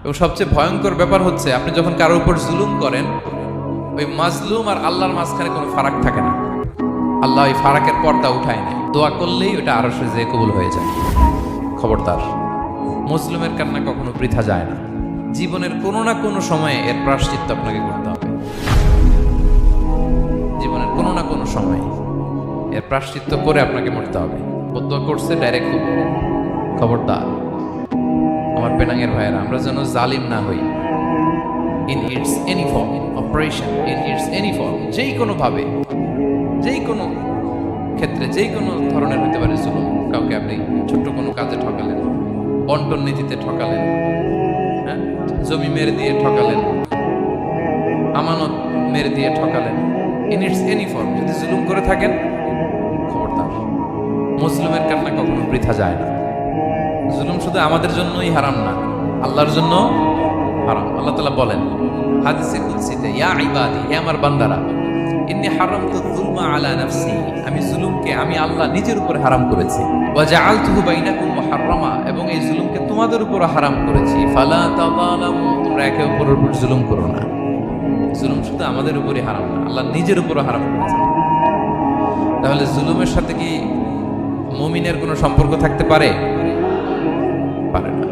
এবং সবচেয়ে ভয়ঙ্কর ব্যাপার হচ্ছে আপনি যখন কারোর উপর জুলুম করেন, ওই মাজলুম আর আল্লাহর মাঝখানে কোনো ফারাক থাকে না। আল্লাহ ওই ফারাকের পর্দা উঠায় নেয়, দোয়া করলেই ওটা আরশে যেয়ে কবুল হয়ে যায়। খবরদার, মুসলিমের কান্না কখনো বৃথা যায় না। জীবনের কোনো না কোনো সময়ে এর প্রায়শ্চিত্ত আপনাকে করতে হবে। জীবনের কোনো না কোনো সময়ে এর প্রায়শ্চিত্ত করে আপনাকে মরতে হবে। বদুয়া করছে ডাইরেক্ট খবরদার। আমার পেনাঙ্গের ভাইয়েরা, আমরা যেন জালিম না হই। In it's any form, operation in it's any form, যেই কোনো ভাবে, যেই কোনো ক্ষেত্রে, যেই কোনো ধরনের হতে পারে জুলুম। কাউকে আপনি ছোট্ট কোনো কাজে ঠকালেন, বন্টন নীতিতে ঠকালেন, হ্যাঁ, জমি মেরে দিয়ে ঠকালেন, আমানত মেরে দিয়ে ঠকালেন, ইন ইটস এনি ফর্ম যদি জুলুম করে থাকেন, খবরদার। মুসলিমের কান্না কখনো বৃথা যায় না। জুলুম শুধু আমাদের জন্যই হারাম না, আল্লাহর জন্য হারাম। আল্লাহ তাআলা বলেন হাদিসে কুদসিতে, ইয়া ইবাদি, হে আমার বান্দারা, ইন্নী হারামতু যুলমা আলা নাফসি, আমি জুলুমকে আমি আল্লাহ নিজের উপর হারাম করেছি। ওয়া জাআলতুহু বাইনাকুম মুহাররামা, এবং এই জুলুমকে তোমাদের উপর হারাম করেছি। ফালা তাযালামু, তোমরা একে অপরের উপর জুলুম করো না। জুলুম শুধু আমাদের উপরই হারাম না, আল্লাহ নিজের উপরও হারাম করেছেন। তাহলে জুলুমের সাথে কি মুমিনের কোনো সম্পর্ক থাকতে পারে? পারে না।